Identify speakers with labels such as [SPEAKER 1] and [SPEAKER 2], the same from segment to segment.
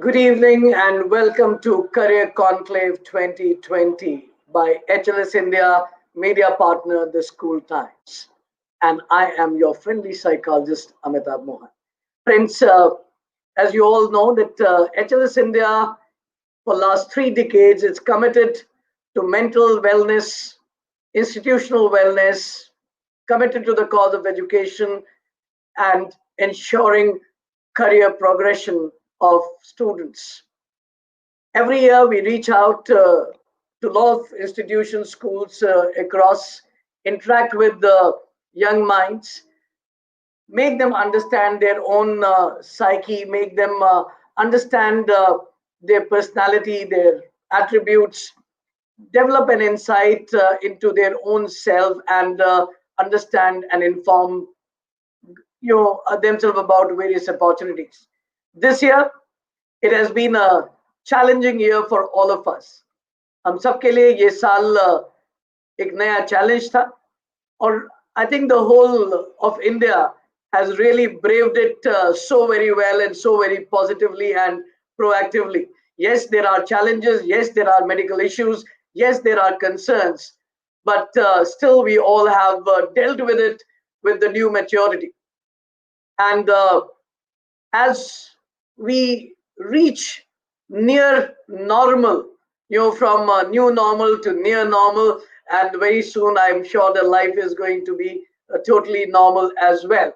[SPEAKER 1] Good evening and welcome to Career Conclave 2020 by HLS India, media partner The School Times. And I am your friendly psychologist, Amitabh Mohan. Friends, as you all know that HLS India for last 3 decades is committed to mental wellness, institutional wellness, committed to the cause of education and ensuring career progression of students. Every year we reach out to a lot of institutions, schools across, interact with the young minds, make them understand their own psyche, make them understand their personality, their attributes, develop an insight into their own self, and understand and inform themselves about various opportunities. This year, it has been a challenging year for all of us. हम सबके लिए ये साल एक नया challenge था और I think the whole of India has really braved it so very well and so very positively and proactively. Yes, there are challenges. Yes, there are medical issues. Yes, there are concerns. But still, we all have dealt with it with the new maturity. And as we reach near normal, from new normal to near normal, and very soon I'm sure the life is going to be totally normal as well.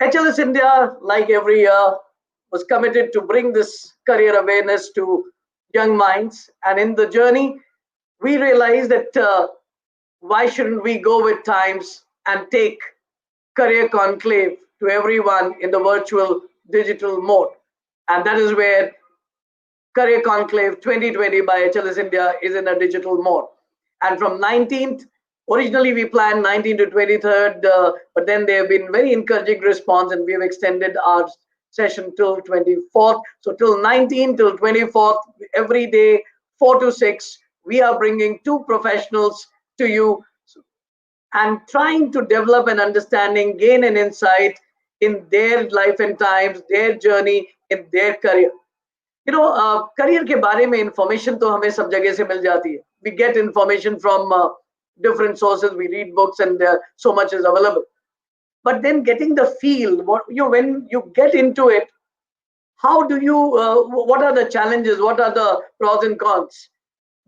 [SPEAKER 1] HLS India, like every year, was committed to bring this career awareness to young minds. And in the journey, we realized that why shouldn't we go with times and take Career Conclave to everyone in the virtual digital mode. And that is where Career Conclave 2020 by HLS India is in a digital mode. And from 19th, originally we planned 19th to 23rd, but then there have been very encouraging response and we have extended our session till 24th. So till 19th till 24th, every day, 4 to 6, we are bringing two professionals to you and trying to develop an understanding, gain an insight in their life and times, their journey in their career. Career के बारे में information तो हमें सब जगह से मिल जाती है. We get information from different sources. We read books, and so much is available. But then getting the feel, when you get into it, how do you? What are the challenges? What are the pros and cons?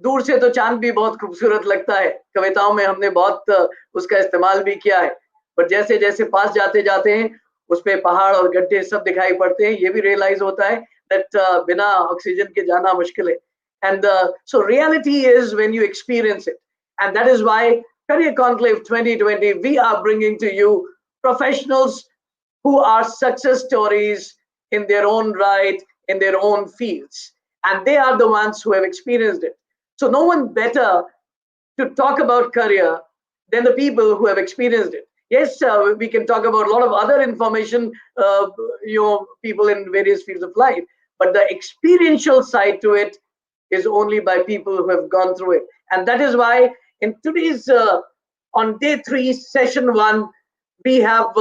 [SPEAKER 1] दूर से तो चांद भी बहुत खूबसूरत लगता है. कविताओं में हमने बहुत उसका इस्तेमाल भी किया है. पर जैसे जैसे पास जाते जाते हैं, उसमें पहाड़ और गड्ढे सब दिखाई पड़ते हैं. ये भी रियलाइज होता है that बिना ऑक्सीजन के जाना मुश्किल है. And so reality is when you experience it. And that is why Career Conclave 2020, we are bringing to you professionals who are success stories in their own right, in their own fields. And they are the ones who have experienced it. So no one better to talk about career than the people who have experienced it. Yes, we can talk about a lot of other information, people in various fields of life, but the experiential side to it is only by people who have gone through it. And that is why in today's, on day 3, session 1, we are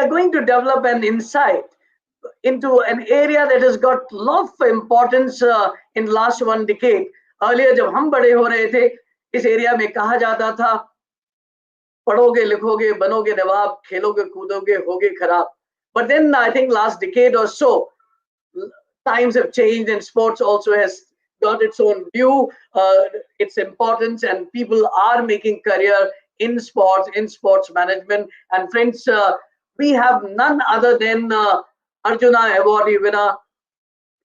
[SPEAKER 1] going to develop an insight into an area that has got a lot of importance in last 1 decade. Earlier, जब हम बड़े हो रहे थे, इस area में कहा जाता था, पढ़ोगे, लिखोगे, बनोगे नवाब, खेलोगे, कूदोगे, होगे खराब. But then I think last decade or so, times have changed and sports also has got its own view, its importance, and people are making career in sports management. And friends, we have none other than Arjuna Awardee winner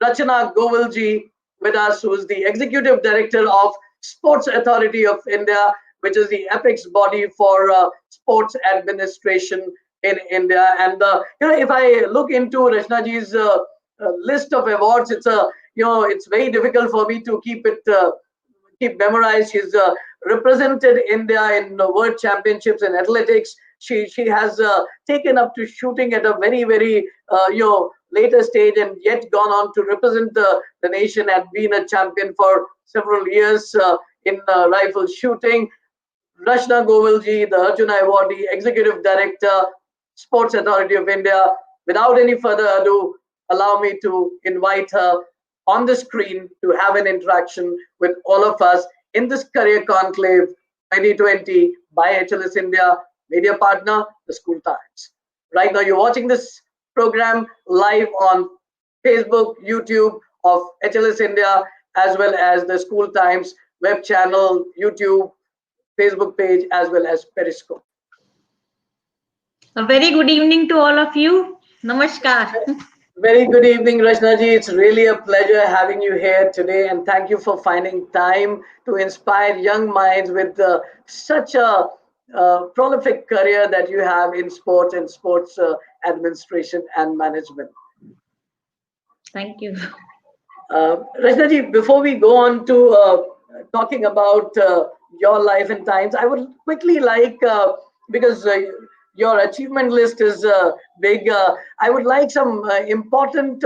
[SPEAKER 1] Rachana Govilji with us, who is the Executive Director of Sports Authority of India, which is the apex body for sports administration in India. And if I look into Rachanaji's list of awards, it's very difficult for me to keep memorized. She's represented India in world championships in athletics. She has taken up to shooting at a very, very later stage, and yet gone on to represent the nation and been a champion for several years in rifle shooting. Rachana Govilji, the Arjuna Awardee, Executive Director, Sports Authority of India. Without any further ado, allow me to invite her on the screen to have an interaction with all of us in this Career Conclave 2020 by HLS India, media partner, the School Times. Right now, you're watching this program live on Facebook, YouTube of HLS India, as well as the School Times web channel, YouTube, Facebook page, as well as Periscope.
[SPEAKER 2] A very good evening to all of you. Namaskar.
[SPEAKER 1] Very good evening, Rachna ji. It's really a pleasure having you here today, and thank you for finding time to inspire young minds with such a prolific career that you have in sports and sports administration and management.
[SPEAKER 2] Thank you.
[SPEAKER 1] Rachna ji, before we go on to talking about your life and times, I would quickly like, because your achievement list is big, I would like some important,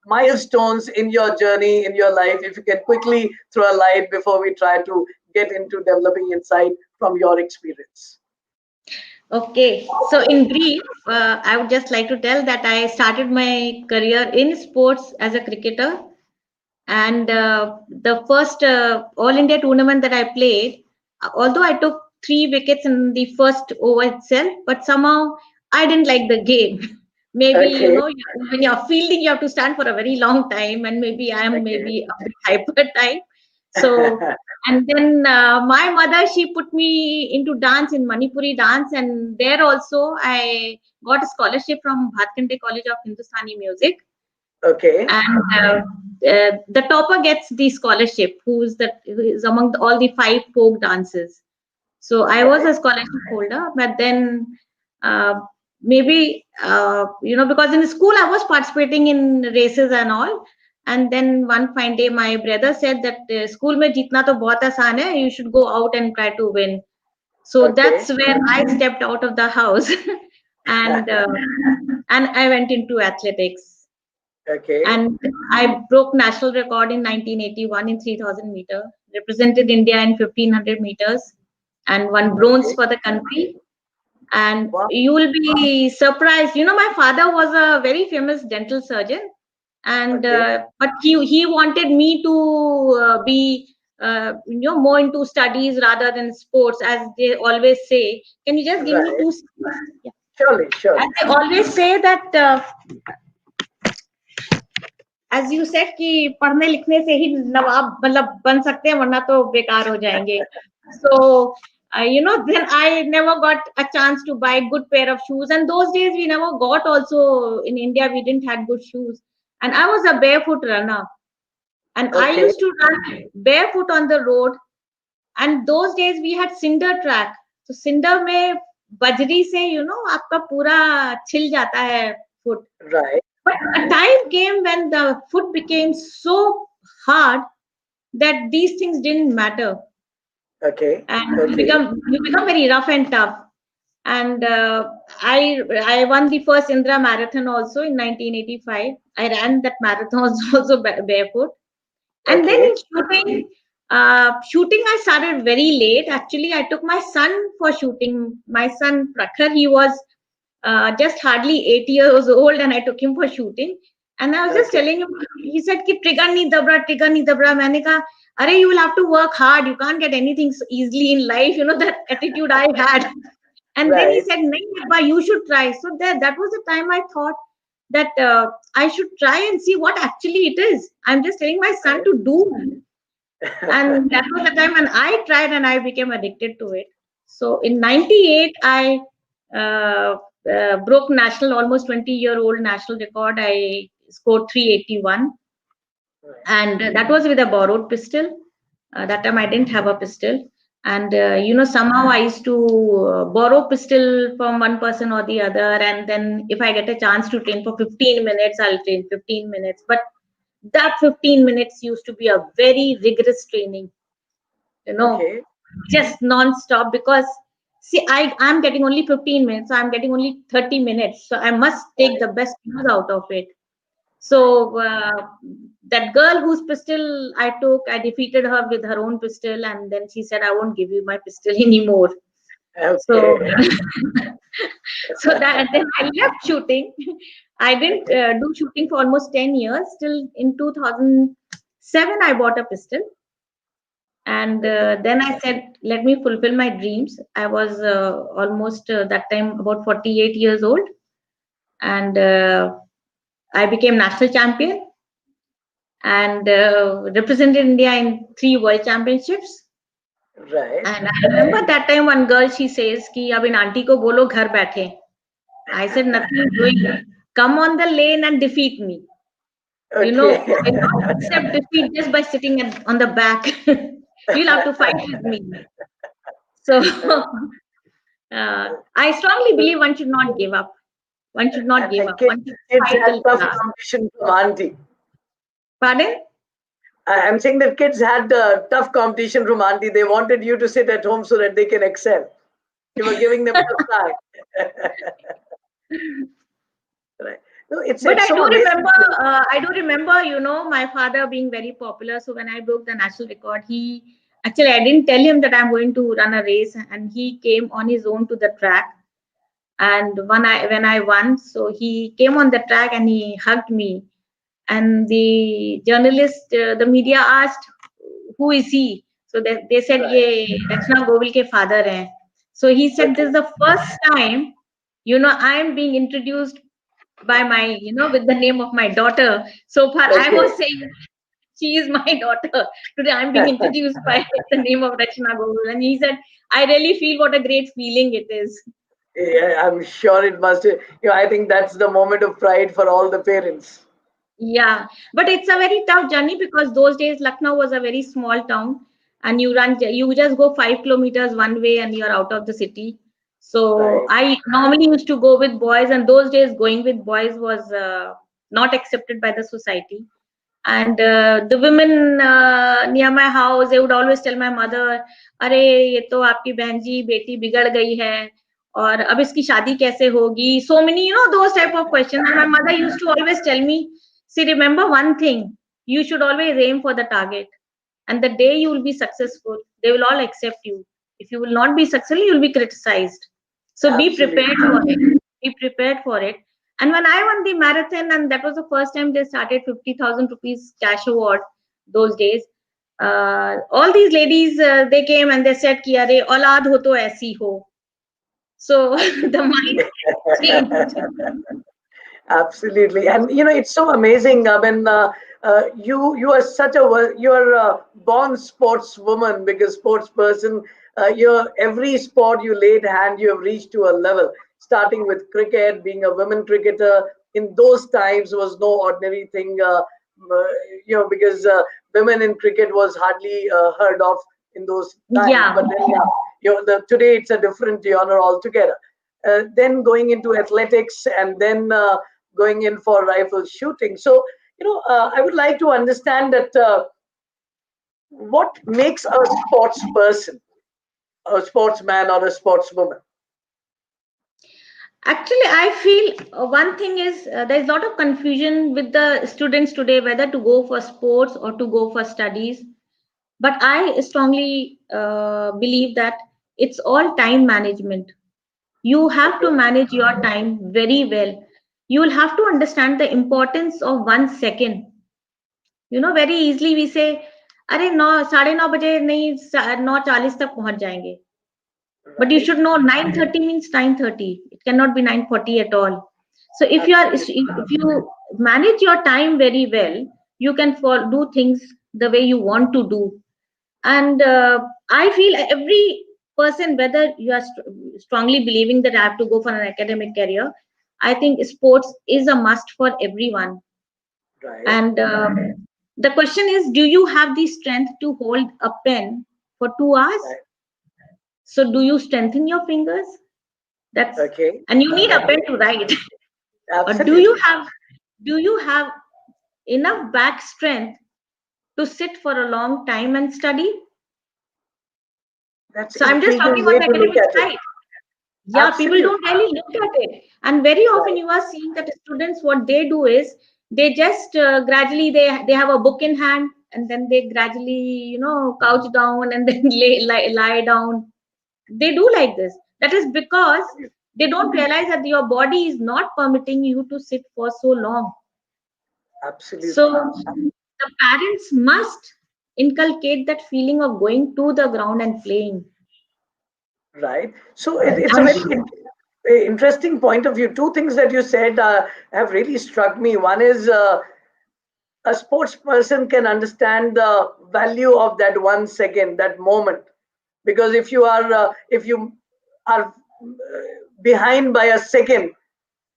[SPEAKER 1] milestones in your journey, in your life. If you can quickly throw a light before we try to get into developing insight from your experience.
[SPEAKER 2] Okay, so in brief, I would just like to tell that I started my career in sports as a cricketer, and the first All India tournament that I played, although I took 3 wickets in the first over itself, but somehow I didn't like the game. Maybe
[SPEAKER 1] Okay.
[SPEAKER 2] when you're fielding, you have to stand for a very long time, and maybe I am
[SPEAKER 1] Okay.
[SPEAKER 2] maybe a bit hyper type. So, and then my mother, she put me into dance in Manipuri dance, and there also I got a scholarship from Bhatkande College of Hindustani Music,
[SPEAKER 1] Okay.
[SPEAKER 2] and the topper gets the scholarship, who is among all the 5 folk dances. So I was
[SPEAKER 1] Right.
[SPEAKER 2] a scholarship holder, but then uh, maybe because in school I was participating in races and all. And then one fine day, my brother said that school mein jeetna to bahut aasan hai, you should go out and try to win. So
[SPEAKER 1] Okay.
[SPEAKER 2] that's where I stepped out of the house, and I went into athletics,
[SPEAKER 1] Okay.
[SPEAKER 2] and I broke national record in 1981 in 3000 meter, represented India in 1500 meters, and won bronze
[SPEAKER 1] Okay.
[SPEAKER 2] for the country. And
[SPEAKER 1] Wow.
[SPEAKER 2] you will be surprised. My father was a very famous dental surgeon, and
[SPEAKER 1] Okay.
[SPEAKER 2] but he wanted me to be more into studies rather than sports, as they always say. Can you just give me
[SPEAKER 1] Right.
[SPEAKER 2] 2 seconds? Yeah.
[SPEAKER 1] Surely.
[SPEAKER 2] As
[SPEAKER 1] Surely.
[SPEAKER 2] they always say that. As you said कि पढ़ने लिखने से ही नवाब मतलब बन सकते हैं, वरना तो बेकार हो जाएंगे. So then I never got a chance to buy good pair of shoes, and those days we never got, also in India we didn't had good shoes, and I was a barefoot runner, and I
[SPEAKER 1] Okay.
[SPEAKER 2] used to run barefoot on the road. And those days we had cinder track, तो cinder में बजरी से आपका पूरा छिल जाता है foot.
[SPEAKER 1] Right.
[SPEAKER 2] But a time came when the food became so hard that these things didn't matter,
[SPEAKER 1] Okay.
[SPEAKER 2] and
[SPEAKER 1] Okay.
[SPEAKER 2] you become very rough and tough. And I won the first Indira marathon also in 1985. I ran that marathon also barefoot. And then
[SPEAKER 1] Okay.
[SPEAKER 2] in shooting I started very late. Actually, I took my son for shooting. My son Prakhar, he was just hardly 8 years old, and I took him for shooting. And I was just
[SPEAKER 1] Okay.
[SPEAKER 2] telling him, he said, "Ki trigger nahi dabra, trigger nahi dabra." मैंने कहा, "अरे, you will have to work hard. You can't get anything so easily in life." That attitude I had. And then he
[SPEAKER 1] Right.
[SPEAKER 2] said, "Nahi, Abba, you should try." So that was the time I thought that I should try and see what actually it is. I'm just telling my son to do. And that was the time when I tried, and I became addicted to it. So in 98, I uh, broke national, almost 20-year-old national record. I scored 381,
[SPEAKER 1] Right.
[SPEAKER 2] and that was with a borrowed pistol. That time I didn't have a pistol. And somehow I used to borrow pistol from one person or the other, and then if I get a chance to train for 15 minutes, I'll train 15 minutes. But that 15 minutes used to be a very rigorous training, you know,
[SPEAKER 1] Okay.
[SPEAKER 2] just non-stop, because see, I'm getting only 15 minutes, so I'm getting only 30 minutes, so I must take
[SPEAKER 1] Right.
[SPEAKER 2] the best use out of it. So that girl whose pistol I took, I defeated her with her own pistol, and then she said, "I won't give you my pistol anymore." So,
[SPEAKER 1] Okay.
[SPEAKER 2] so that then I left shooting. I didn't
[SPEAKER 1] Okay.
[SPEAKER 2] do shooting for almost 10 years. Till in 2007, I bought a pistol. And
[SPEAKER 1] Okay.
[SPEAKER 2] then I said, let me fulfill my dreams. I was almost that time about 48 years old. And I became national champion and represented India in 3 world championships.
[SPEAKER 1] Right.
[SPEAKER 2] And I remember that time one girl, she says, Ki, ab in auntie ko bolo ghar baithe. I said, nothing doing. Come on the lane and defeat me.
[SPEAKER 1] Okay.
[SPEAKER 2] I not accept defeat just by sitting on the back. You'll have to fight with me. So I strongly believe one should not give up. One should not give
[SPEAKER 1] And
[SPEAKER 2] up.
[SPEAKER 1] kids,
[SPEAKER 2] One should
[SPEAKER 1] kids
[SPEAKER 2] fight
[SPEAKER 1] had
[SPEAKER 2] till the
[SPEAKER 1] tough
[SPEAKER 2] last.
[SPEAKER 1] competition from auntie.
[SPEAKER 2] Pardon?
[SPEAKER 1] I'm saying that kids had tough competition from auntie. They wanted you to sit at home so that they can excel. You were giving them tough time. Right. No,
[SPEAKER 2] But
[SPEAKER 1] it's so amazing.
[SPEAKER 2] I do remember, my father being very popular. So when I broke the national record, I didn't tell him that I'm going to run a race, and he came on his own to the track. And when I won, so he came on the track and he hugged me. And the journalist, the media asked, who is he? So they said,
[SPEAKER 1] Right.
[SPEAKER 2] ye Rachna Govil ke father hai. So he said, this
[SPEAKER 1] Okay.
[SPEAKER 2] is the first time, I'm being introduced by with the name of my daughter. So far, I
[SPEAKER 1] Okay.
[SPEAKER 2] was saying she is my daughter. Today, I'm being introduced by the name of Rachna Govil. And he said, I really feel what a great feeling it is.
[SPEAKER 1] Yeah, I'm sure it must. I think that's the moment of pride for all the parents.
[SPEAKER 2] Yeah, but it's a very tough journey because those days Lucknow was a very small town, and you just go 5 kilometers one way and you're out of the city. So
[SPEAKER 1] Right.
[SPEAKER 2] I normally used to go with boys, and those days going with boys was not accepted by the society. And the women near my house, they would always tell my mother, अरे ये तो आपकी बहन जी बेटी बिगड़ गई है और अब इसकी शादी कैसे होगी. So many, those type of questions. And my mother used to always tell me, see, remember one thing, you should always aim for the target, and the day you will be successful, they will all accept you. If you will not be successful, you will be criticized. So be prepared
[SPEAKER 1] Absolutely.
[SPEAKER 2] for it. Be prepared for it. And when I won the marathon, and that was the first time they started 50,000 rupees cash award those days. All these ladies, they came and they said, "Ki are aulad ho to aisi ho." So the mind changed.
[SPEAKER 1] Absolutely, and it's so amazing. I mean, you are such a you're a born sportswoman because sports person. You're every sport you laid hand, you have reached to a level. Starting with cricket, being a women cricketer in those times was no ordinary thing. Because women in cricket was hardly heard of in those times.
[SPEAKER 2] Yeah.
[SPEAKER 1] But then, yeah, today it's a different genre altogether. Then going into athletics, and then going in for rifle shooting. So, I would like to understand that what makes a sports person, a sportsman or a sportswoman?
[SPEAKER 2] Actually, I feel one thing is there's a lot of confusion with the students today whether to go for sports or to go for studies. But I strongly believe that it's all time management. You have to
[SPEAKER 1] Okay,
[SPEAKER 2] manage your time very well. You will have to understand the importance of 1 second. Very easily we say, अरे 9 साढ़े 9 बजे नहीं 9:40 तक पहुंच जाएंगे. But you
[SPEAKER 1] right.
[SPEAKER 2] should know 9:30 means 9:30. It cannot be 9:40 at all. So
[SPEAKER 1] Absolutely.
[SPEAKER 2] if you manage your time very well, you can do things the way you want to do. And I feel every person, whether you are strongly believing that I have to go for an academic career, I think sports is a must for everyone.
[SPEAKER 1] Right.
[SPEAKER 2] And the question is, do you have the strength to hold a pen for 2 hours?
[SPEAKER 1] Right.
[SPEAKER 2] So do you strengthen your fingers? That's
[SPEAKER 1] Okay.
[SPEAKER 2] And you need a pen to write. Or
[SPEAKER 1] Absolutely.
[SPEAKER 2] do you have enough back strength to sit for a long time and study?
[SPEAKER 1] That's
[SPEAKER 2] So I'm just talking
[SPEAKER 1] intriguing
[SPEAKER 2] on
[SPEAKER 1] way
[SPEAKER 2] the
[SPEAKER 1] to look
[SPEAKER 2] academic
[SPEAKER 1] at it.
[SPEAKER 2] side. Yeah, people
[SPEAKER 1] Absolutely.
[SPEAKER 2] don't really look at it. And very often
[SPEAKER 1] Right.
[SPEAKER 2] you are seeing that students, what they do is they just gradually they have a book in hand, and then they gradually couch down and then lie down. They do like this. That is because they don't realize that your body is not permitting you to sit for so long. So
[SPEAKER 1] Absolutely.
[SPEAKER 2] the parents must inculcate that feeling of going to the ground and playing.
[SPEAKER 1] Right. So it's a
[SPEAKER 2] I'm
[SPEAKER 1] very
[SPEAKER 2] sure.
[SPEAKER 1] interesting point of view. Two things that you said have really struck me. One is a sports person can understand the value of that 1 second, that moment, because if you are behind by a second,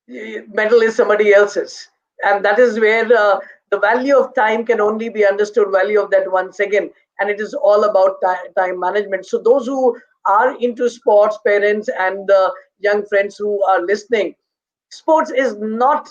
[SPEAKER 1] medal is somebody else's, and that is where the value of time can only be understood, value of that 1 second, and it is all about time management. So those who are into sports, parents and young friends who are listening, sports is not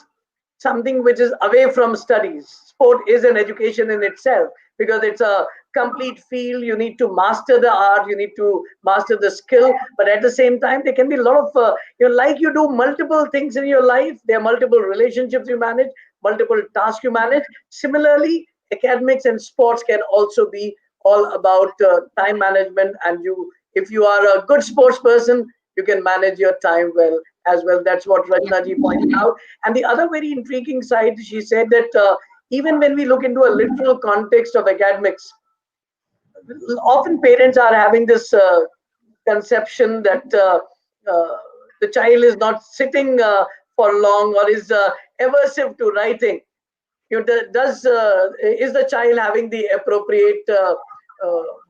[SPEAKER 1] something which is away from studies. Sport is an education in itself, because it's a complete field. You need to master the art, you need to master the skill, but at the same time there can be a lot of like you do multiple things in your life. There are multiple relationships you manage, multiple tasks you manage. Similarly, academics and sports can also be all about time management, and you, if you are a good sports person, you can manage your time well as well. That's what Rajna ji pointed out. And the other very intriguing side, she said that even when we look into a literal context of academics, often parents are having this conception that the child is not sitting for long, or is aversive to writing. Does is the child having the appropriate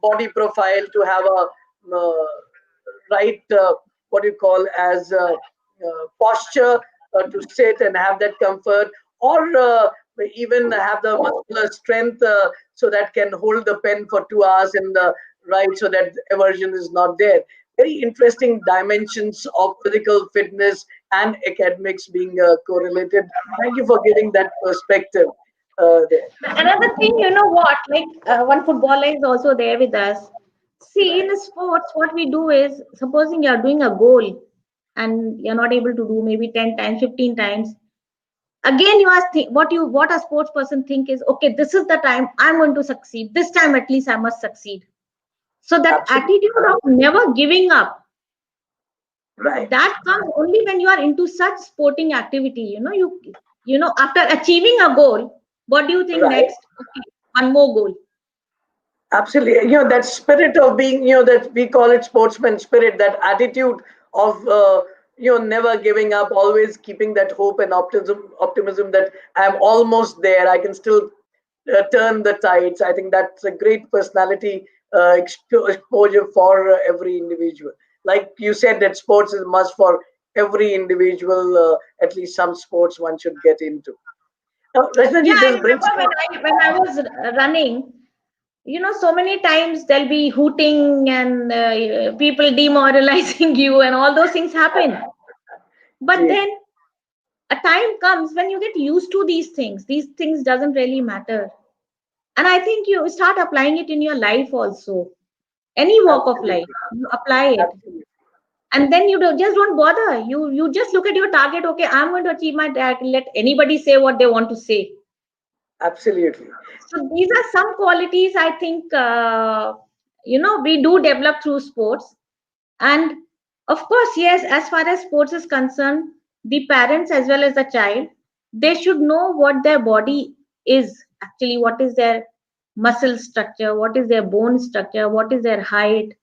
[SPEAKER 1] body profile to have a right what you call as posture to sit and have that comfort, or even have the muscular strength so that can hold the pen for 2 hours and write, so that aversion is not there. Very interesting dimensions of physical fitness and academics being correlated. Thank you for giving that perspective there.
[SPEAKER 2] Another thing, you know what? Like one footballer is also there with us. See, in
[SPEAKER 1] Right.
[SPEAKER 2] the sports, what we do is, supposing you're doing a goal and you're not able to do maybe 10 times, 15 times. Again, you ask what a sports person think is, okay, this is the time I'm going to succeed. This time at least I must succeed. So that
[SPEAKER 1] Absolutely.
[SPEAKER 2] attitude of never giving up,
[SPEAKER 1] Right.
[SPEAKER 2] that comes only when you are into such sporting activity. You know, after achieving a goal, what do you think
[SPEAKER 1] Right.
[SPEAKER 2] next? Okay, one more goal.
[SPEAKER 1] Absolutely. That spirit of being, that we call it sportsman spirit, that attitude of, never giving up, always keeping that hope and optimism that I'm almost there. I can still turn the tides. I think that's a great personality exposure for every individual. Like you said, that sports is a must for every individual, at least some sports one should get into. Now,
[SPEAKER 2] Yeah,
[SPEAKER 1] Rajnaji,
[SPEAKER 2] I
[SPEAKER 1] this brings
[SPEAKER 2] remember when I was running. So many times there'll be hooting and people demoralizing you, and all those things happen. But
[SPEAKER 1] me.
[SPEAKER 2] then a time comes when you get used to these things. These things doesn't really matter, and I think you start applying it in your life also. Any walk of
[SPEAKER 1] Absolutely.
[SPEAKER 2] life, you apply it,
[SPEAKER 1] Absolutely.
[SPEAKER 2] and then just don't bother. You just look at your target. Okay, I'm going to achieve my target. Let anybody say what they want to say.
[SPEAKER 1] Absolutely.
[SPEAKER 2] So these are some qualities I think we do develop through sports. And of course, yes, as far as sports is concerned, the parents as well as the child, they should know what their body is actually, what is their muscle structure, what is their bone structure, what is their height.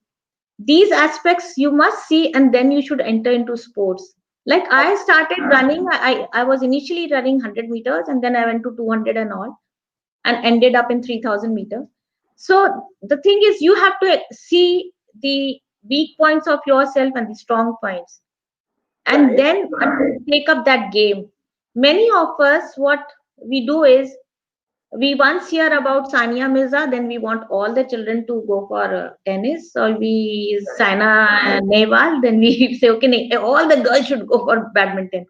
[SPEAKER 2] These aspects you must see, and then you should enter into sports. Like I started running, I was initially running 100 meters, and then I went to 200 and all, and ended up in 3000 meters. So the thing is, you have to see the weak points of yourself and the strong points, and
[SPEAKER 1] Right.
[SPEAKER 2] then take up that game. Many of us, what we do is, we once hear about Sania Mirza, then we want all the children to go for tennis, or we Saina Nehwal, then we say, okay, all the girls should go for badminton.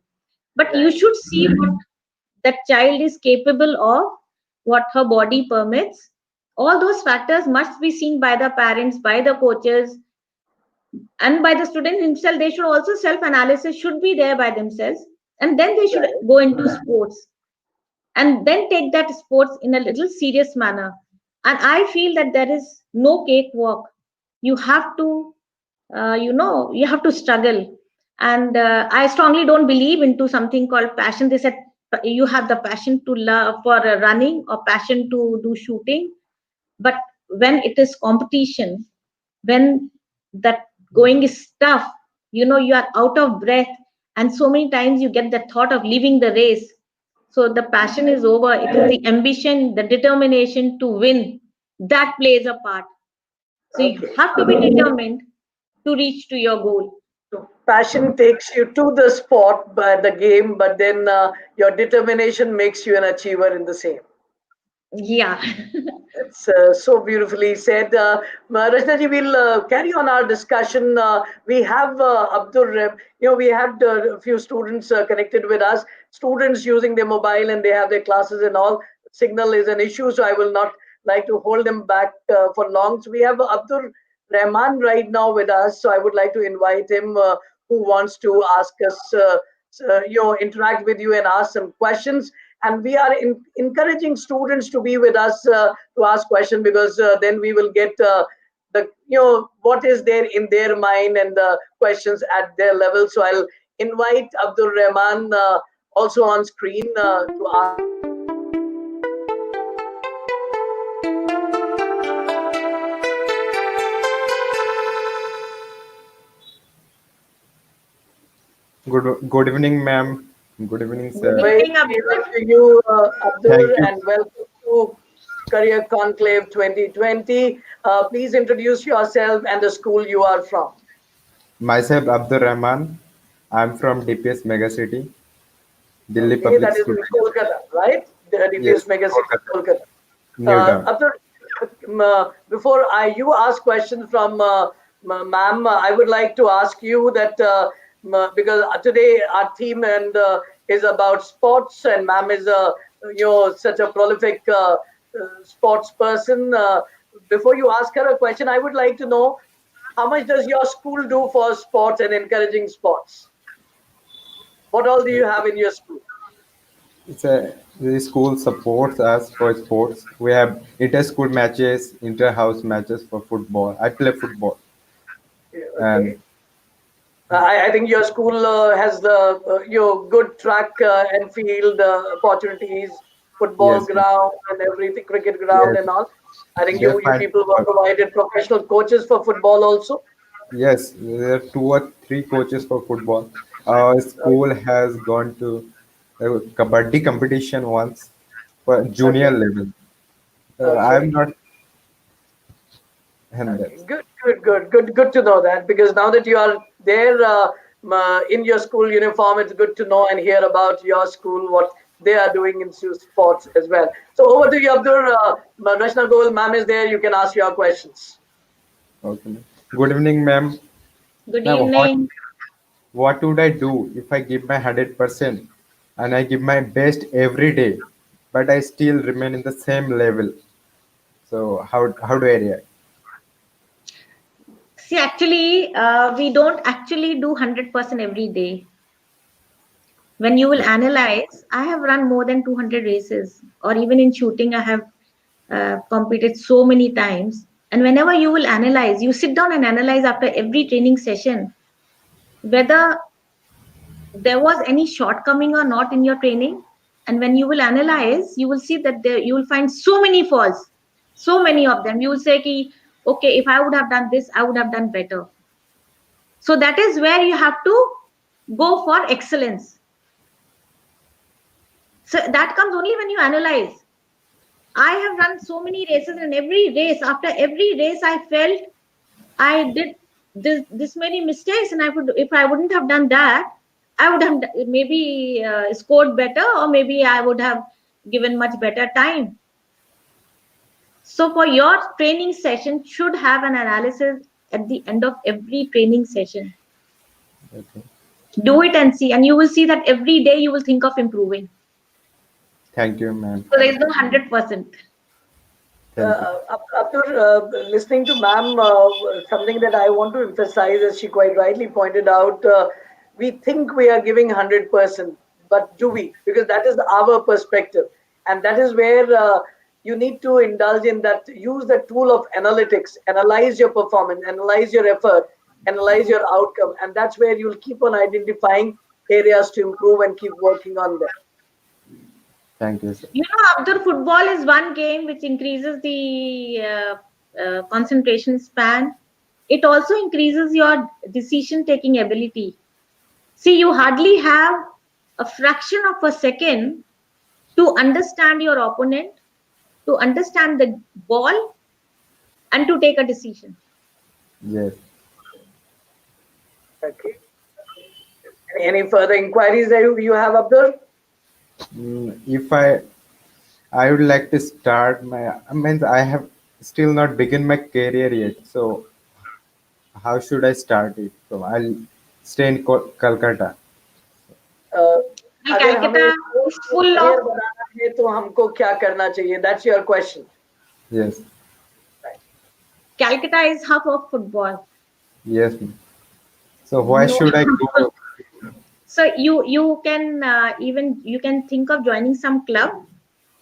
[SPEAKER 2] But you
[SPEAKER 1] Right.
[SPEAKER 2] should see what that child is capable of, what her body permits. All those factors must be seen by the parents, by the coaches, and by the student himself. They should also self analysis should be there by themselves, and then they should
[SPEAKER 1] Right.
[SPEAKER 2] go into sports, and then take that sports in a little serious manner. And I feel that there is no cakewalk. You have to you have to struggle. And I strongly don't believe into something called passion. They said you have the passion to love for running or passion to do shooting, but when it is competition, when that going is tough, you are out of breath, and so many times you get the thought of leaving the race. So the passion is over. It is the ambition, the determination to win that plays a part. So you
[SPEAKER 1] Okay.
[SPEAKER 2] have to be determined to reach to your goal.
[SPEAKER 1] So passion takes you to the sport by the game, but then your determination makes you an achiever in the same.
[SPEAKER 2] Yeah.
[SPEAKER 1] It's so beautifully said. Rachna ji, we'll carry on our discussion. We have Abdur, we had a few students connected with us, students using their mobile and they have their classes and all. Signal is an issue, so I will not like to hold them back for long. So we have Abdur Rahman right now with us. So I would like to invite him who wants to ask us, interact with you and ask some questions. And we are encouraging students to be with us to ask questions, because then we will get the what is there in their mind and the questions at their level. So I'll invite Abdul Rahman also on screen to ask
[SPEAKER 3] Good evening, ma'am. Good evening,
[SPEAKER 2] Good
[SPEAKER 3] sir.
[SPEAKER 1] very
[SPEAKER 2] evening,
[SPEAKER 1] good evening
[SPEAKER 2] Abdul.
[SPEAKER 1] to you, Abdul,
[SPEAKER 3] Thank you.
[SPEAKER 1] and welcome to Career Conclave 2020. Please introduce yourself and the school you are from.
[SPEAKER 3] Myself, Abdur Rahman. I'm from DPS Megacity, Delhi
[SPEAKER 1] Okay,
[SPEAKER 3] Public
[SPEAKER 1] that is
[SPEAKER 3] School.
[SPEAKER 1] in Kolkata, right? The DPS
[SPEAKER 3] Yes,
[SPEAKER 1] Mega City,
[SPEAKER 3] Kolkata,
[SPEAKER 1] Kolkata.
[SPEAKER 3] New Town.
[SPEAKER 1] Abdur, before you ask questions from ma'am, I would like to ask you that because today our theme and is about sports, and ma'am is such a prolific sports person. Before you ask her a question, I would like to know how much does your school do for sports and encouraging sports? What all do you have in your school?
[SPEAKER 3] The school supports us for sports. We have inter-school matches, inter-house matches for football. I play football,
[SPEAKER 1] Yeah,
[SPEAKER 3] and
[SPEAKER 1] okay. I think your school has the your good track and field opportunities, football
[SPEAKER 3] yes,
[SPEAKER 1] ground and everything, cricket ground
[SPEAKER 3] yes,
[SPEAKER 1] and all. I think
[SPEAKER 3] we have
[SPEAKER 1] you
[SPEAKER 3] fine
[SPEAKER 1] people were
[SPEAKER 3] football.
[SPEAKER 1] provided professional coaches for football also.
[SPEAKER 3] Yes, there are two or three coaches for football. Our school has gone to a kabaddi competition once for junior
[SPEAKER 1] Okay,
[SPEAKER 3] level. I'm
[SPEAKER 1] okay,
[SPEAKER 3] not, and
[SPEAKER 1] okay.
[SPEAKER 3] that's
[SPEAKER 1] Good to know that, because now that you are there in your school uniform, it's good to know and hear about your school, what they are doing in sports as well. So over to you, Abdur. National Goal, ma'am is there. You can ask your questions.
[SPEAKER 3] okay. Good evening, ma'am.
[SPEAKER 2] Good
[SPEAKER 3] Now, what
[SPEAKER 2] evening.
[SPEAKER 3] what would I do if I give my 100% and I give my best every day, but I still remain in the same level? So how do I react?
[SPEAKER 2] See, actually, we don't actually do 100% every day. When you will analyze, I have run more than 200 races, or even in shooting, I have competed so many times. And whenever you will analyze, you sit down and analyze after every training session whether there was any shortcoming or not in your training. And when you will analyze, you will see that you will find so many faults, so many of them. You will say, ki, okay, if I would have done this, I would have done better. So that is where you have to go for excellence. So that comes only when you analyze. I have run so many races, and every race, after every race, I felt I did this many mistakes, and I would, if I wouldn't have done that, I would have maybe scored better, or maybe I would have given much better time. So for your training session should have an analysis at the end of every training session.
[SPEAKER 3] Okay.
[SPEAKER 2] Do it and see, and you will see that every day you will think of improving.
[SPEAKER 3] Thank you, ma'am.
[SPEAKER 2] So there is no 100%.
[SPEAKER 3] Thank you.
[SPEAKER 1] After listening to ma'am, something that I want to emphasize, as she quite rightly pointed out, we think we are giving 100%, but do we? Because that is our perspective. And that is where you need to indulge in that, use the tool of analytics, analyze your performance, analyze your effort, analyze your outcome, and that's where you'll keep on identifying areas to improve and keep working on them.
[SPEAKER 3] Thank you, sir.
[SPEAKER 2] Abdur, football is one game which increases the concentration span. It also increases your decision taking ability. See, you hardly have a fraction of a second to understand your opponent, to understand the ball, and to take a decision.
[SPEAKER 3] Yes.
[SPEAKER 1] Okay. Any further inquiries that you have, Abdul?
[SPEAKER 3] If I would like to start my, I mean, I have still not begun my career yet. So how should I start it? So I'll stay in Calcutta.
[SPEAKER 1] Uh,
[SPEAKER 2] Well,
[SPEAKER 1] अगर हमें
[SPEAKER 2] Calcutta
[SPEAKER 1] sports
[SPEAKER 2] is
[SPEAKER 1] में
[SPEAKER 2] full of
[SPEAKER 1] career बनाना है तो हमको क्या करना चाहिए? That's your question.
[SPEAKER 3] Yes.
[SPEAKER 1] Right.
[SPEAKER 2] Calcutta is hub of football.
[SPEAKER 3] Yes. Ma'am. So why
[SPEAKER 2] No,
[SPEAKER 3] should I go?
[SPEAKER 2] so you can even you can think of joining some club,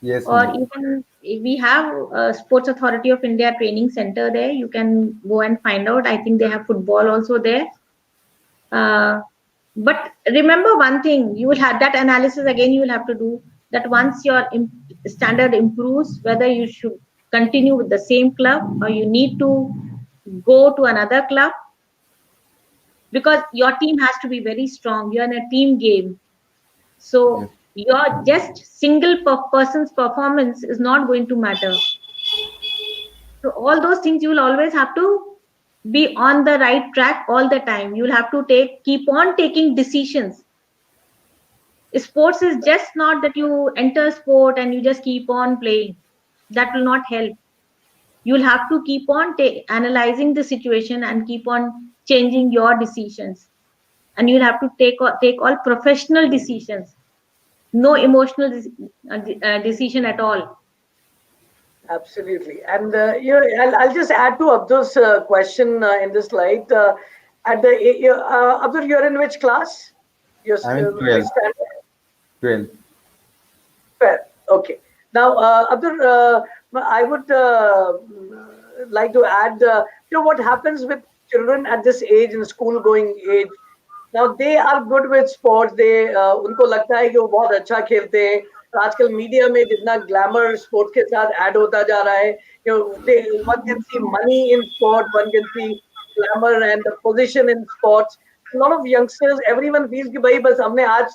[SPEAKER 3] Yes,
[SPEAKER 2] or
[SPEAKER 3] ma'am.
[SPEAKER 2] even we have Sports Authority of India training center there. You can go and find out. I think they have football also there. Uh, but remember one thing: you will have that analysis again. You will have to do that once your standard improves, whether you should continue with the same club or you need to go to another club, because your team has to be very strong. You're in a team game,
[SPEAKER 3] Yes.
[SPEAKER 2] so your just single person's performance is not going to matter. So all those things you will always have to be on the right track all the time. You'll have to keep on taking decisions. Sports is just not that you enter sport and you just keep on playing. That will not help. You'll have to keep on analyzing the situation and keep on changing your decisions. And you'll have to take all professional decisions, no emotional decision at all.
[SPEAKER 1] Absolutely. And I'll just add to Abdul's question in this slide. At the Abdul, you're in which class?
[SPEAKER 3] I'm in
[SPEAKER 1] Which
[SPEAKER 3] 12.
[SPEAKER 1] standard?
[SPEAKER 3] 12.
[SPEAKER 1] Fair. Okay. Now, Abdul, I would like to add, what happens with children at this age, in school-going age. Now, they are good with sports. उनको लगता है कि वो बहुत अच्छा खेलते हैं. और आजकल मीडिया में जितना ग्लैमर स्पोर्ट्स के साथ ऐड होता जा रहा है, one can see money in sport, one can see glamour and the position in sports. A lot of youngsters, everyone feels कि भाई बस हमने आज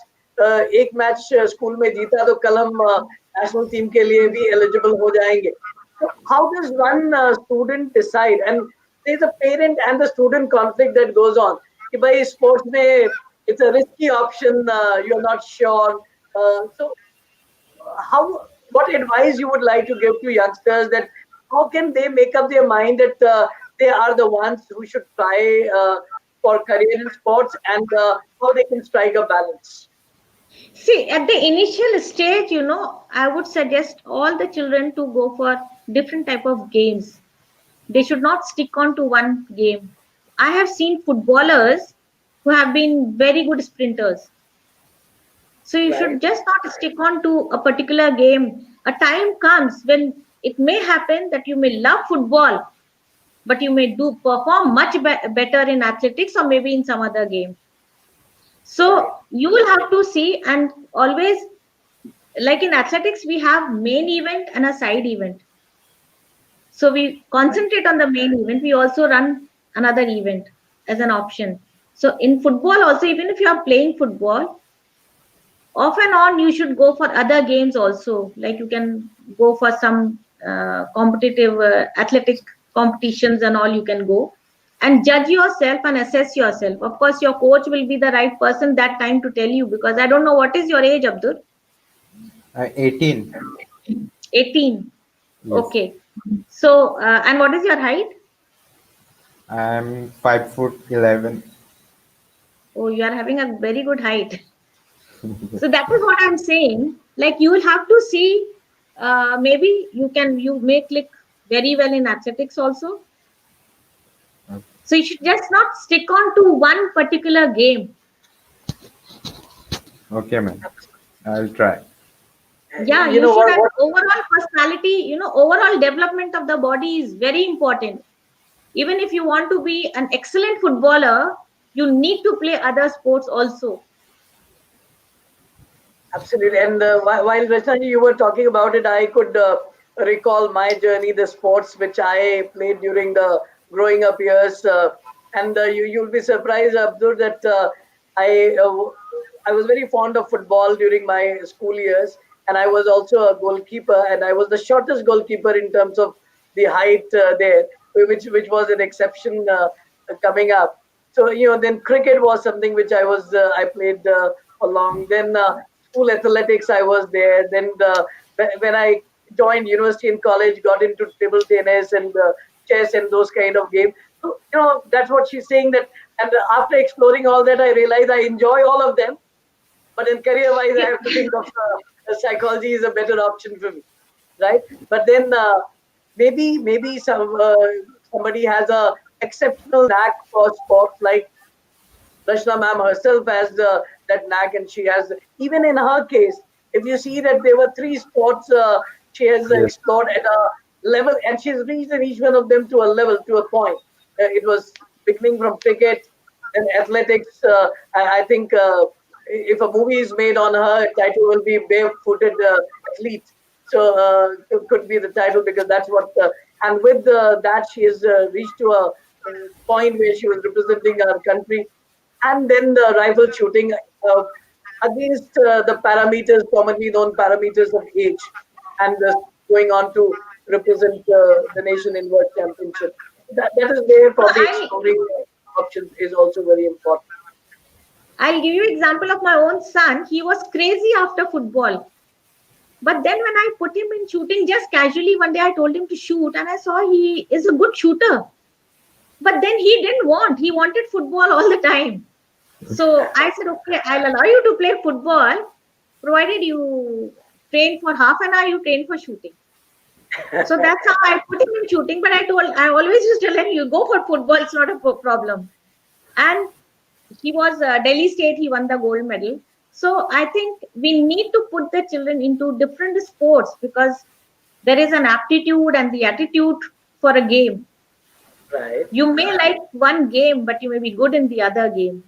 [SPEAKER 1] एक मैच स्कूल में जीता तो कल हम नेशनल टीम के लिए भी एलिजिबल हो जाएंगे. So how does one student decide? And there's a parent and the student conflict that goes on. कि भाई स्पोर्ट्स में it's a risky option, you're not sure. So how, what advice you would like to give to youngsters, that how can they make up their mind that they are the ones who should try for career in sports, and how they can strike a balance?
[SPEAKER 2] See, at the initial stage, I would suggest all the children to go for different type of games. They should not stick on to one game. I have seen footballers who have been very good sprinters. So you
[SPEAKER 1] Right.
[SPEAKER 2] should just not stick on to a particular game. A time comes when it may happen that you may love football, but you may do perform much better in athletics or maybe in some other game.
[SPEAKER 1] Right.
[SPEAKER 2] So you will have to see, and always, like in athletics, we have main event and a side event. So we concentrate on the main event. We also run another event as an option. So in football also, even if you are playing football, off and on you should go for other games also. Like you can go for some competitive athletic competitions and all. You can go and judge yourself and assess yourself. Of course, your coach will be the right person that time to tell you, because I don't know what is your age, Abdul.
[SPEAKER 3] 18.
[SPEAKER 2] 18.
[SPEAKER 3] Yes.
[SPEAKER 2] Okay. So and what is your height?
[SPEAKER 3] I'm 5 foot 11.
[SPEAKER 2] Oh, you are having a very good height. So that is what I'm saying. Like you will have to see. Maybe you may click very well in athletics also. So you should just not stick on to one particular game.
[SPEAKER 3] Okay, man. I'll try.
[SPEAKER 2] Yeah,
[SPEAKER 1] You
[SPEAKER 2] you
[SPEAKER 1] know
[SPEAKER 2] should
[SPEAKER 1] what?
[SPEAKER 2] have overall personality. Overall development of the body is very important. Even if you want to be an excellent footballer, you need to play other sports also.
[SPEAKER 1] Absolutely. And while Rachna, you were talking about it, I could recall my journey, the sports which I played during the growing up years. And you'll be surprised, Abdur, that I uh, I was very fond of football during my school years, and I was also a goalkeeper, and I was the shortest goalkeeper in terms of the height there, which was an exception coming up. So then cricket was something which I played along. Then school athletics, I was there. Then when I joined university and college, got into table tennis and chess and those kind of games. So that's what she's saying. That and after exploring all that, I realized I enjoy all of them, but in career wise I
[SPEAKER 2] Yeah,
[SPEAKER 1] have to think of psychology is a better option for me, right? But then maybe somebody has a exceptional knack for sports, like Rashna ma'am herself has that knack, and she has, even in her case, if you see that there were three sports she has
[SPEAKER 3] Yes.
[SPEAKER 1] explored at a level, and she's reached in each one of them to a level, to a point. It was beginning from cricket and athletics. I think if a movie is made on her, title will be Barefooted Athlete. So it could be the title, because that's what. And with that, she has reached to a point where she was representing our country. And then the rifle shooting against the parameters, commonly known parameters of age, and going on to represent the nation in World Championship. That is where
[SPEAKER 2] so
[SPEAKER 1] probably exploring options is also very important.
[SPEAKER 2] I'll give you example of my own son. He was crazy after football. But then when I put him in shooting just casually, one day I told him to shoot and I saw he is a good shooter. But then he didn't want, he wanted football all the time. So I said, okay, I'll allow you to play football, provided you train for half an hour, you train for shooting. So that's how I put him in shooting. But I always used to tell him, you go for football, it's not a problem. And he was Delhi State, he won the gold medal. So I think we need to put the children into different sports because there is an aptitude and the attitude for a game.
[SPEAKER 1] Right.
[SPEAKER 2] You may like one game, but you may be good in the other game.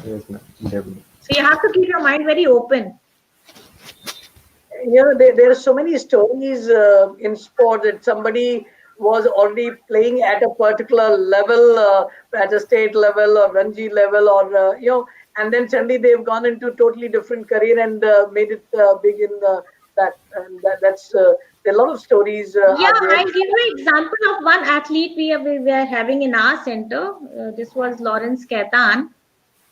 [SPEAKER 3] Yes, ma'am. Definitely.
[SPEAKER 2] So you have to keep your mind very open.
[SPEAKER 1] There are so many stories in sport that somebody was already playing at a particular level, at a state level or Ranji level, or and then suddenly they've gone into totally different career and made it big in that. And that's there are a lot of stories
[SPEAKER 2] Yeah,
[SPEAKER 1] are there.
[SPEAKER 2] I'll give you example of one athlete we are having in our center. This was Lawrence Ketan,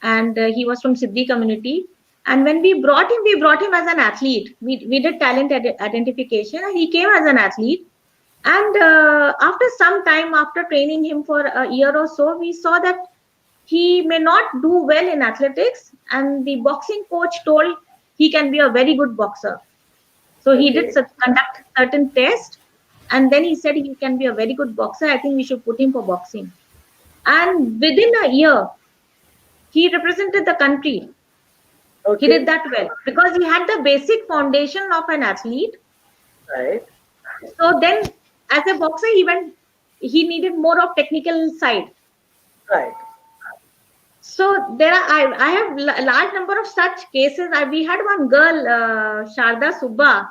[SPEAKER 2] and he was from Siddhi community. And when we brought him as an athlete. We did talent identification, and he came as an athlete. And after some time, after training him for a year or so, we saw that he may not do well in athletics, and the boxing coach told he can be a very good boxer. So he did
[SPEAKER 1] Okay.
[SPEAKER 2] conduct certain tests, and then he said he can be a very good boxer. I think we should put him for boxing. And within a year, he represented the country. He
[SPEAKER 1] Okay.
[SPEAKER 2] did that well because he had the basic foundation of an athlete.
[SPEAKER 1] Right.
[SPEAKER 2] So then, as a boxer, he needed more of technical side.
[SPEAKER 1] Right.
[SPEAKER 2] So there are I have a large number of such cases. We had one girl, Sharda Subba.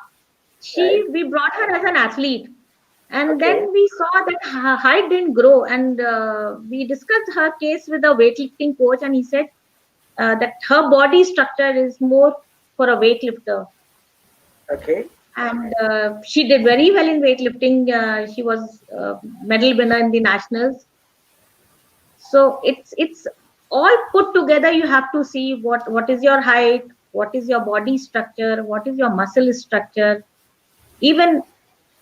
[SPEAKER 1] Right.
[SPEAKER 2] We brought her as an athlete, and
[SPEAKER 1] Okay.
[SPEAKER 2] then we saw that her height didn't grow, and we discussed her case with the weightlifting coach, and he said that her body structure is more for a weightlifter,
[SPEAKER 1] Okay.
[SPEAKER 2] and she did very well in weightlifting. She was medal winner in the nationals. So it's all put together. You have to see what is your height, what is your body structure, what is your muscle structure, even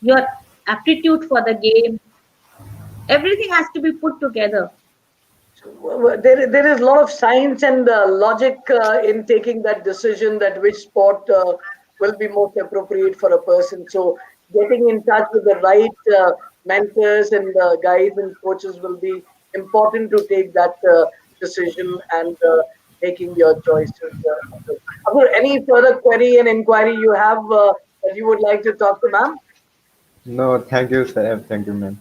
[SPEAKER 2] your aptitude for the game. Everything has to be put together.
[SPEAKER 1] There is a lot of science and logic in taking that decision, that which sport will be most appropriate for a person. So getting in touch with the right mentors and guides and coaches will be important to take that decision and making your choices. Abdul, any further query and inquiry you have that you would like to talk to, ma'am?
[SPEAKER 3] No, thank you, sir. Thank you, ma'am.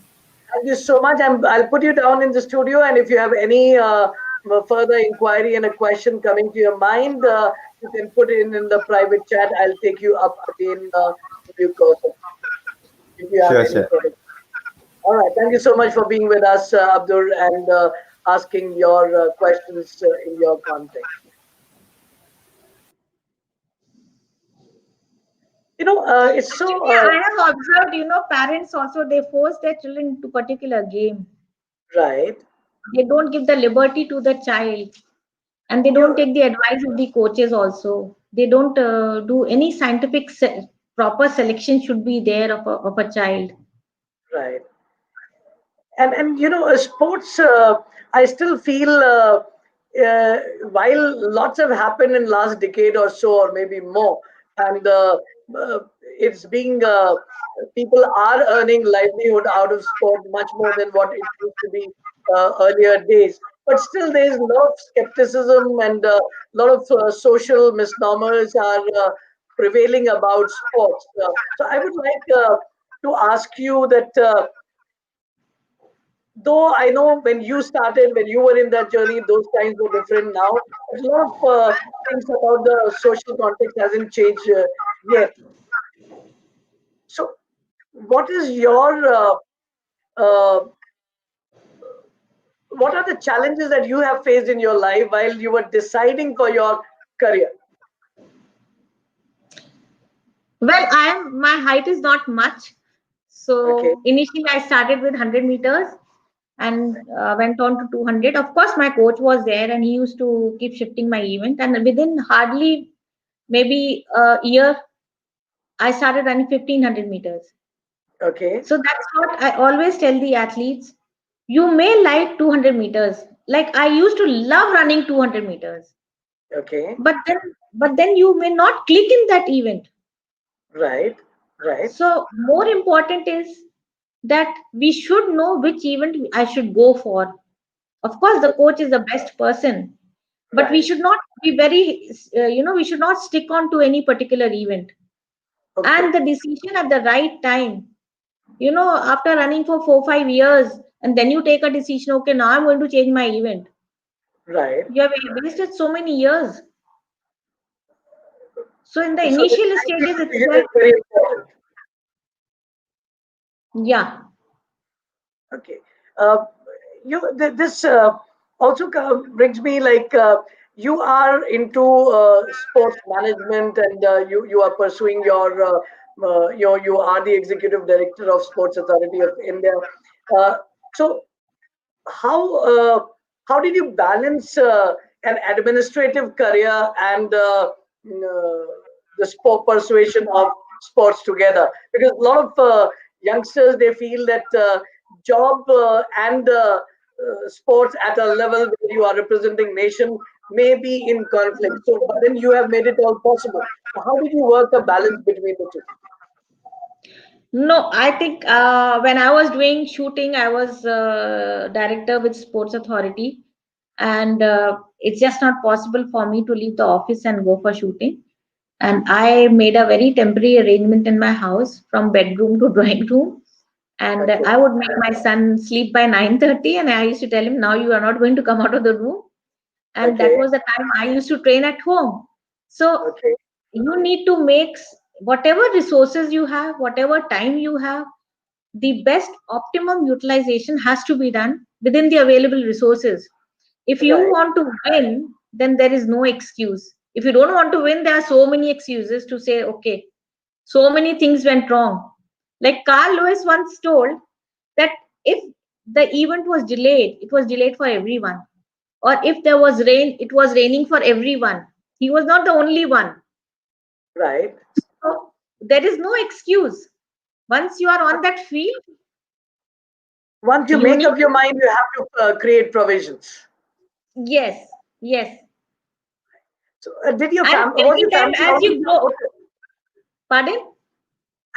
[SPEAKER 1] Thank you so much. I'll put you down in the studio, and if you have any further inquiry and a question coming to your mind, you can put it in the private chat. I'll take you up again in due course if you have
[SPEAKER 3] Sure,
[SPEAKER 1] any
[SPEAKER 3] sure.
[SPEAKER 1] further. All right. Thank you so much for being with us, Abdur, and asking your questions in your context. It's so
[SPEAKER 2] Actually, I have observed, parents also they force their children into particular game.
[SPEAKER 1] right.
[SPEAKER 2] They don't give the liberty to the child, and they don't
[SPEAKER 1] You
[SPEAKER 2] take the advice of the coaches also. They don't do any scientific proper selection should be there of a child.
[SPEAKER 1] right. And sports. I still feel uh, while lots have happened in last decade or so, or maybe more, and it's being people are earning livelihood out of sport much more than what it used to be earlier days. But still, there is a lot of skepticism and a lot of social misnomers are prevailing about sports. So I would like to ask you that. Though I know when you started, when you were in that journey, those times were different now. But a lot of things about the social context hasn't changed yet. So, what is your uh, what are the challenges that you have faced in your life while you were deciding for your career?
[SPEAKER 2] Well, my height is not much.
[SPEAKER 1] Okay,
[SPEAKER 2] So initially I started with 100 meters and went on to 200. Of course, my coach was there and he used to keep shifting my event. And within hardly maybe a year, I started running 1500 meters.
[SPEAKER 1] okay,
[SPEAKER 2] So that's what I always tell the athletes. You may like 200 meters. Like I used to love running 200 meters.
[SPEAKER 1] okay,
[SPEAKER 2] But then, but then you may not click in that event.
[SPEAKER 1] right, right,
[SPEAKER 2] So more important is that we should know which event I should go for. Of course, the coach is the best person, but we
[SPEAKER 1] right,
[SPEAKER 2] should not be very, we should not stick on to any particular event.
[SPEAKER 1] okay,
[SPEAKER 2] And the decision at the right time, after running for 4, 5 years, and then you take a decision, okay, now I'm going to change my event.
[SPEAKER 1] right.
[SPEAKER 2] You have wasted so many years. So in the
[SPEAKER 1] So the
[SPEAKER 2] initial
[SPEAKER 1] time
[SPEAKER 2] stages
[SPEAKER 1] decision is
[SPEAKER 2] itself,
[SPEAKER 1] very important.
[SPEAKER 2] yeah.
[SPEAKER 1] Okay. Uh, this also brings me like you are into sports management and you are pursuing you are the executive director of Sports Authority of India. Uh, so how how did you balance an administrative career and the sport persuasion of sports together? Because a lot of youngsters they feel that job and sports at a level where you are representing nation may be in conflict. So, but then you have made it all possible. So how did you work a balance between the two?
[SPEAKER 2] No, I think when I was doing shooting, I was director with Sports Authority, and it's just not possible for me to leave the office and go for shooting. And I made a very temporary arrangement in my house from bedroom to drawing room. And
[SPEAKER 1] Okay,
[SPEAKER 2] I would make my son sleep by 9:30, and I used to tell him, "Now you are not going to come out of the room." And that
[SPEAKER 1] okay,
[SPEAKER 2] was the time I used to train at home. So
[SPEAKER 1] okay,
[SPEAKER 2] you need to make whatever resources you have, whatever time you have, the best optimum utilization has to be done within the available resources. If you
[SPEAKER 1] right,
[SPEAKER 2] want to win, then there is no excuse. If you don't want to win, there are so many excuses to say, okay, so many things went wrong. Like Carl Lewis once told that if the event was delayed, it was delayed for everyone. Or if there was rain, it was raining for everyone. He was not the only one.
[SPEAKER 1] right.
[SPEAKER 2] So there is no excuse. Once you are on that field,
[SPEAKER 1] Once you
[SPEAKER 2] you
[SPEAKER 1] make
[SPEAKER 2] need
[SPEAKER 1] up your mind, you have to create provisions.
[SPEAKER 2] yes, yes.
[SPEAKER 1] So, did your
[SPEAKER 2] And
[SPEAKER 1] was
[SPEAKER 2] every
[SPEAKER 1] your
[SPEAKER 2] time
[SPEAKER 1] family
[SPEAKER 2] as
[SPEAKER 1] always
[SPEAKER 2] you grow,
[SPEAKER 1] supportive?
[SPEAKER 2] pardon?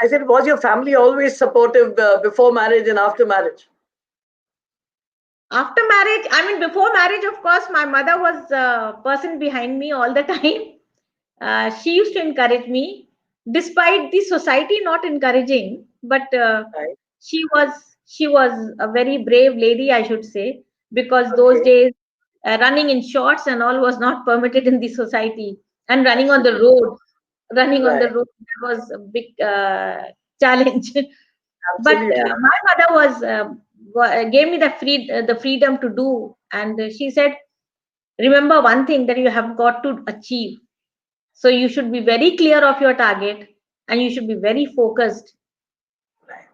[SPEAKER 1] I said, was your family always supportive before marriage and after marriage?
[SPEAKER 2] After marriage, I mean, before marriage, of course, my mother was a person behind me all the time. She used to encourage me, despite the society not encouraging, but
[SPEAKER 1] Right,
[SPEAKER 2] she was she was a very brave lady, I should say, because those
[SPEAKER 1] Okay.
[SPEAKER 2] days running in shorts and all was not permitted in the society, and
[SPEAKER 1] Absolutely.
[SPEAKER 2] running on the
[SPEAKER 1] Right.
[SPEAKER 2] road, that was a big challenge. But
[SPEAKER 1] Absolutely.
[SPEAKER 2] my mother was gave me the freedom to do, and she said, remember one thing that you have got to achieve. So you should be very clear of your target, and you should be very focused.
[SPEAKER 1] Right.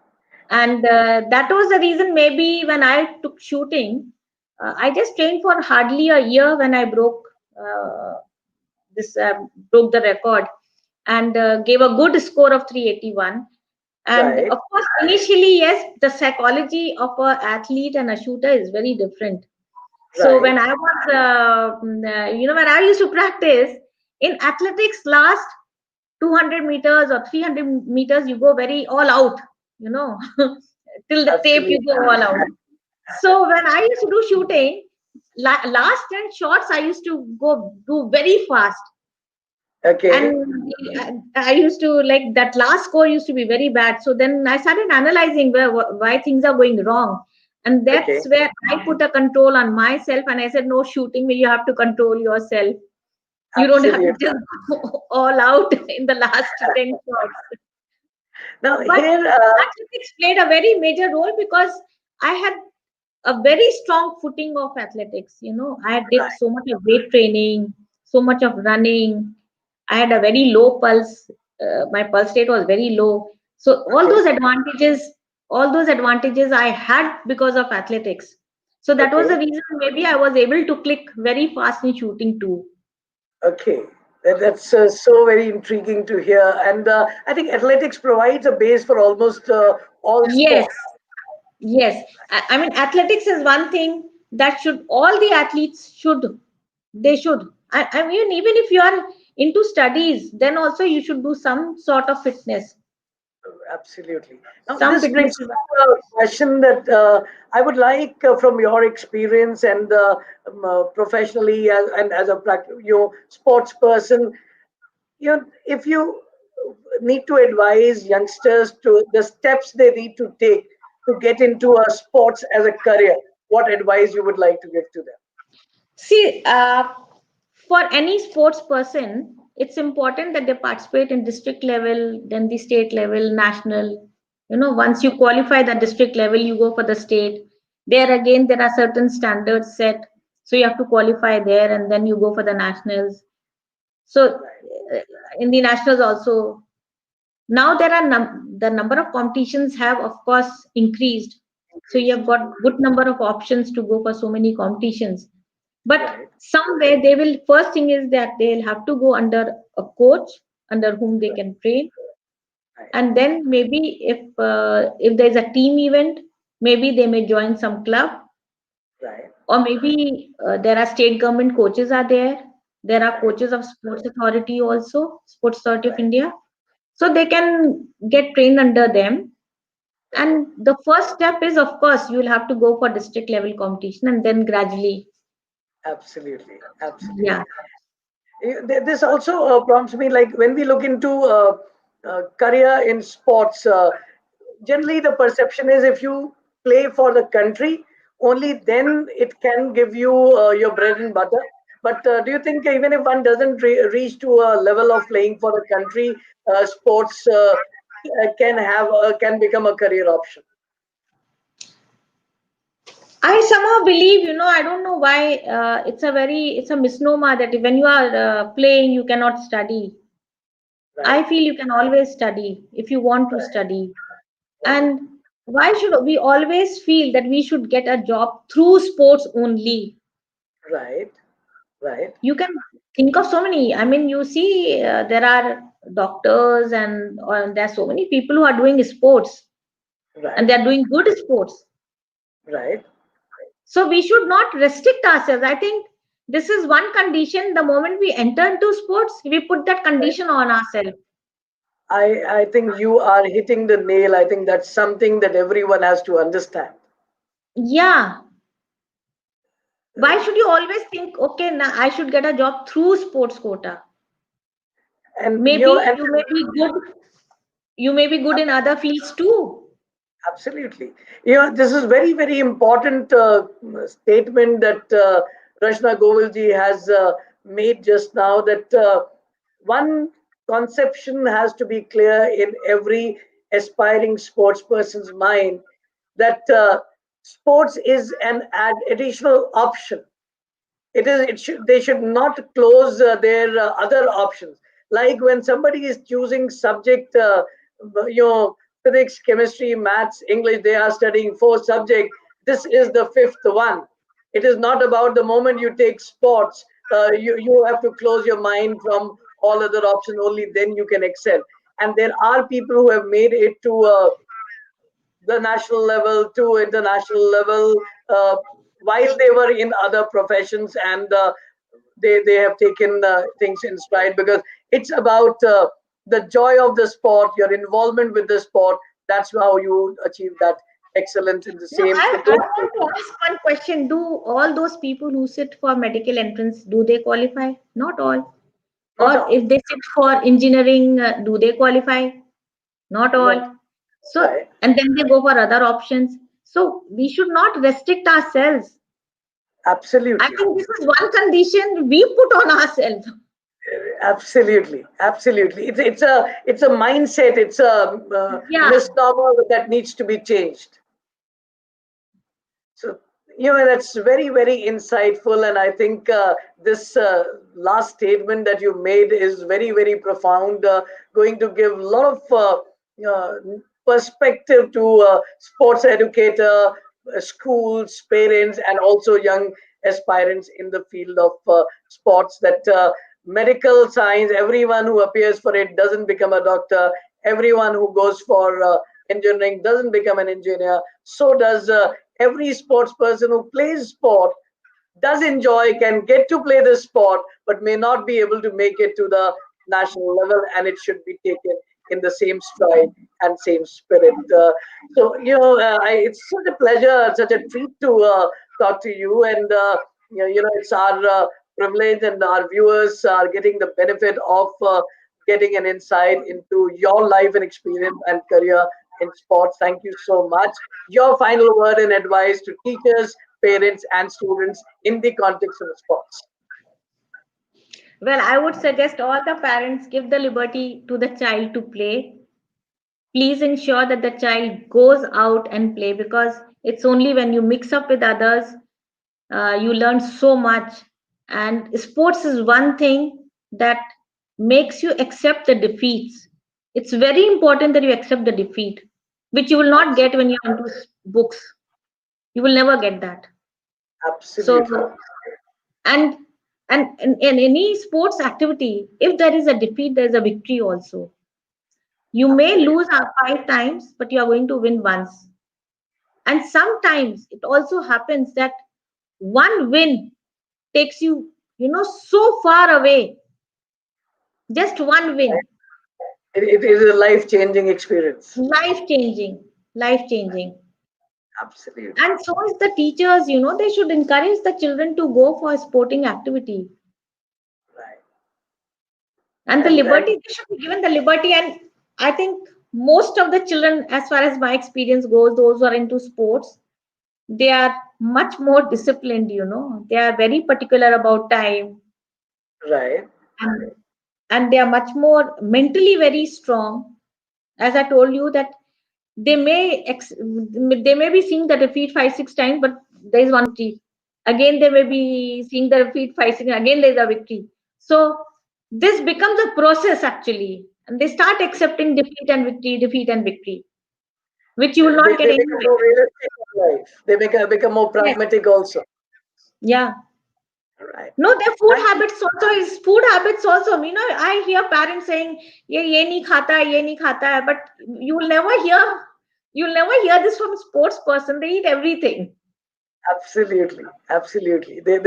[SPEAKER 2] And that was the reason, maybe when I took shooting, I just trained for hardly a year when I uh, this broke the record, and gave a good score of 381. And
[SPEAKER 1] Right.
[SPEAKER 2] of course, initially, yes, the psychology of a athlete and a shooter is very different. So
[SPEAKER 1] Right.
[SPEAKER 2] when I was, when I used to practice in athletics, last 200 meters or 300 meters, you go very all out, you know, till the tape you
[SPEAKER 1] Absolutely.
[SPEAKER 2] go all out. So when I used to do shooting, last 10 shots, I used to go do very fast.
[SPEAKER 1] Okay.
[SPEAKER 2] And I used to like that last score used to be very bad. So then I started analyzing why things are going wrong. And
[SPEAKER 1] Okay.
[SPEAKER 2] that's where I put a control on myself. And I said, no shooting, you have to control yourself. You don't have to
[SPEAKER 1] Absolutely.
[SPEAKER 2] just go all out in the last 10 shots.
[SPEAKER 1] Now
[SPEAKER 2] But
[SPEAKER 1] here,
[SPEAKER 2] athletics played a very major role because I had a very strong footing of athletics. I did
[SPEAKER 1] right.
[SPEAKER 2] so much of weight training, so much of running. I had a very low pulse. My pulse rate was very low. So
[SPEAKER 1] Okay.
[SPEAKER 2] all those advantages I had because of athletics. So that was the
[SPEAKER 1] Okay.
[SPEAKER 2] reason maybe I was able to click very fast in shooting too.
[SPEAKER 1] Okay. That's so very intriguing to hear. And I think athletics provides a base for almost all
[SPEAKER 2] Yes,
[SPEAKER 1] sports.
[SPEAKER 2] yes. I mean, athletics is one thing that should all the athletes should they should. I mean, even if you are into studies, then also you should do some sort of fitness.
[SPEAKER 1] Absolutely. Now,
[SPEAKER 2] Some
[SPEAKER 1] this
[SPEAKER 2] fitness
[SPEAKER 1] brings
[SPEAKER 2] is
[SPEAKER 1] to a question that I would like from your experience and professionally and as a sports person, if you need to advise youngsters to the steps they need to take to get into a sports as a career, what advice you would like to give to them?
[SPEAKER 2] see for any sports person, it's important that they participate in district level, then the state level, national. Once you qualify the district level, you go for the state. There again, there are certain standards set, so you have to qualify there, and then you go for the nationals. So
[SPEAKER 1] Right.
[SPEAKER 2] uh, in the nationals also, now there are the number of competitions have of course increased, so you have
[SPEAKER 1] Increased.
[SPEAKER 2] got good number of options to go for so many competitions. But
[SPEAKER 1] Right.
[SPEAKER 2] somewhere they will, first thing is that they'll have to go under a coach under whom they
[SPEAKER 1] Right.
[SPEAKER 2] can train.
[SPEAKER 1] Right.
[SPEAKER 2] And then maybe if there's a team event, maybe they may join some club,
[SPEAKER 1] Right.
[SPEAKER 2] or maybe there are state government coaches are there. There are
[SPEAKER 1] Right.
[SPEAKER 2] coaches of sports authority also, sports authority of
[SPEAKER 1] Right.
[SPEAKER 2] India, so they can get trained under them.
[SPEAKER 1] Right.
[SPEAKER 2] And the first step is, of course, you'll have to go for district level competition, and then gradually.
[SPEAKER 1] Absolutely. Absolutely.
[SPEAKER 2] Yeah.
[SPEAKER 1] This also prompts me, like when we look into career in sports, generally the perception is if you play for the country, only then it can give you your bread and butter. But do you think even if one doesn't reach to a level of playing for the country, sports can become a career option?
[SPEAKER 2] I somehow believe, I don't know why, it's a misnomer that when you are playing, you cannot study. I
[SPEAKER 1] Right.
[SPEAKER 2] feel you can always study if you want to
[SPEAKER 1] Right.
[SPEAKER 2] study.
[SPEAKER 1] Right.
[SPEAKER 2] And why should we always feel that we should get a job through sports only?
[SPEAKER 1] Right. Right.
[SPEAKER 2] You can think of so many. I mean, you see, there are doctors, and or there are so many people who are doing sports, and
[SPEAKER 1] Right.
[SPEAKER 2] they are doing good sports.
[SPEAKER 1] Right.
[SPEAKER 2] So we should not restrict ourselves. I think this is one condition. The moment we enter into sports, we put that
[SPEAKER 1] Right.
[SPEAKER 2] condition on ourselves.
[SPEAKER 1] I think you are hitting the nail. I think that's something that everyone has to understand.
[SPEAKER 2] Yeah. Why should you always think, okay, now I should get a job through sports quota?
[SPEAKER 1] And
[SPEAKER 2] Maybe
[SPEAKER 1] and
[SPEAKER 2] you may be good. You may be good in other fields too.
[SPEAKER 1] Absolutely. This is very, very important statement that Rashna Govilji has made just now, that one conception has to be clear in every aspiring sports person's mind, that sports is an additional option. It should, they should not close their other options. Like when somebody is choosing subject, you know physics, chemistry, maths, English, they are studying four subjects. This is the fifth one. It is not about the moment you take sports, you have to close your mind from all other options, only then you can excel. And there are people who have made it to the national level, to international level, while they were in other professions, and they have taken things in stride, because it's about the joy of the sport, your involvement with the sport. That's how you achieve that excellence in the
[SPEAKER 2] Now,
[SPEAKER 1] same.
[SPEAKER 2] I,
[SPEAKER 1] It
[SPEAKER 2] I
[SPEAKER 1] don't
[SPEAKER 2] want to ask one question. Do all those people who sit for medical entrance, do they qualify? Not all.
[SPEAKER 1] not
[SPEAKER 2] Or
[SPEAKER 1] all.
[SPEAKER 2] if they sit for engineering, do they qualify? Not
[SPEAKER 1] Not
[SPEAKER 2] all. So,
[SPEAKER 1] right.
[SPEAKER 2] and then they go for other options. So we should not restrict ourselves. I
[SPEAKER 1] Absolutely.
[SPEAKER 2] think this is one condition we put on ourselves.
[SPEAKER 1] Absolutely, absolutely. It's a mindset. It's a
[SPEAKER 2] Yeah.
[SPEAKER 1] misnomer that needs to be changed. So, that's very, very insightful. And I think this last statement that you made is very, very profound, going to give a lot of uh, perspective to sports educator, schools, parents, and also young aspirants in the field of sports, that medical science, everyone who appears for it doesn't become a doctor. Everyone who goes for engineering doesn't become an engineer. So does every sports person who plays sport, does enjoy, can get to play the sport, but may not be able to make it to the national level, and it should be taken in the same stride and same spirit. It's such a pleasure, such a treat to talk to you, and it's our privilege, and our viewers are getting the benefit of getting an insight into your life and experience and career in sports. Thank you so much. Your final word and advice to teachers, parents, and students in the context of sports.
[SPEAKER 2] Well, I would suggest all the parents give the liberty to the child to play. Please ensure that the child goes out and play, because it's only when you mix up with others, you learn so much. And sports is one thing that makes you accept the defeats. It's very important that you accept the defeat, which you will not get when you're into books. You will never get that. So,
[SPEAKER 1] Absolutely.
[SPEAKER 2] and in any sports activity, if there is a defeat, there is a victory also. You may
[SPEAKER 1] Absolutely.
[SPEAKER 2] lose 5 times, but you are going to win once. And sometimes it also happens that one win takes you, so far away. Just one win,
[SPEAKER 1] It is a life changing experience.
[SPEAKER 2] life changing, life changing.
[SPEAKER 1] Absolutely.
[SPEAKER 2] And so is the teachers, they should encourage the children to go for a sporting activity.
[SPEAKER 1] Right.
[SPEAKER 2] And the
[SPEAKER 1] And
[SPEAKER 2] liberty, they should be given the liberty. And I think most of the children, as far as my experience goes, those who are into sports, they are much more disciplined, they are very particular about time,
[SPEAKER 1] right.
[SPEAKER 2] and, and they are much more mentally very strong. As I told you that they may be seeing the defeat 5 6 times, but there is one victory. Again they may be seeing the defeat 5 6, again there is a victory. So this becomes a process actually, and they start accepting defeat and victory, which you will
[SPEAKER 1] They,
[SPEAKER 2] not get
[SPEAKER 1] they become
[SPEAKER 2] anywhere.
[SPEAKER 1] more realistic in life. They become more
[SPEAKER 2] Yes.
[SPEAKER 1] pragmatic also.
[SPEAKER 2] Yeah.
[SPEAKER 1] Right.
[SPEAKER 2] No, their food
[SPEAKER 1] Thank you.
[SPEAKER 2] habits also is food habits also. I hear parents saying, ye nahi khata hai, ye nahi khata hai, but you'll never hear you'll never hear this from a sports person. They eat everything.
[SPEAKER 1] Absolutely. Absolutely. They
[SPEAKER 2] So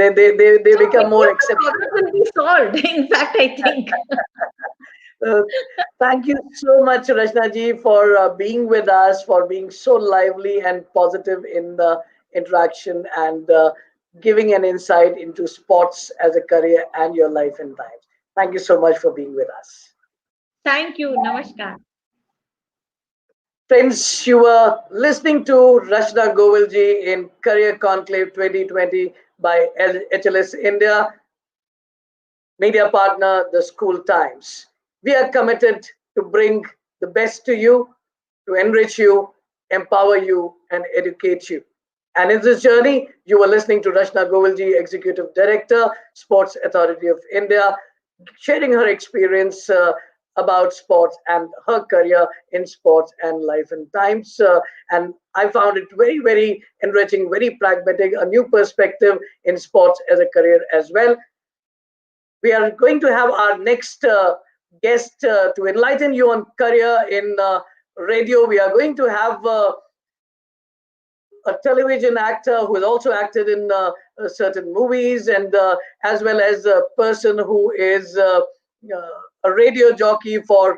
[SPEAKER 1] become
[SPEAKER 2] many
[SPEAKER 1] more
[SPEAKER 2] of the
[SPEAKER 1] accepting.
[SPEAKER 2] problems will be solved. In fact, I think.
[SPEAKER 1] Uh, Thank you so much, Rachna ji, for being with us, for being so lively and positive in the interaction, and giving an insight into sports as a career and your life and times. Thank you so much for being with us.
[SPEAKER 2] Thank you. Namaskar.
[SPEAKER 1] Friends, you were listening to Rachna Govilji in Career Conclave 2020 by HLS India, media partner, The School Times. We are committed to bring the best to you, to enrich you, empower you, and educate you. And in this journey, you were listening to Rachna Govilji, Executive Director, Sports Authority of India, sharing her experience about sports and her career in sports and life and times. And I found it very, very enriching, very pragmatic, a new perspective in sports as a career as well. We are going to have our next guest to enlighten you on career in radio. We are going to have a television actor who has also acted in certain movies, and as well as a person who is a radio jockey for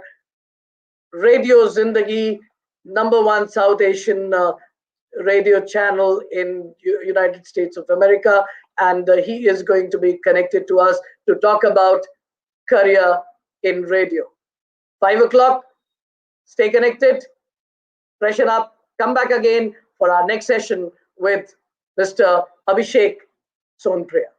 [SPEAKER 1] Radio Zindagi, #1 South Asian radio channel in United States of America, and he is going to be connected to us to talk about career in radio. 5 o'clock. Stay connected, freshen up, come back again for our next session with Mr. Abhishek Sonpriya.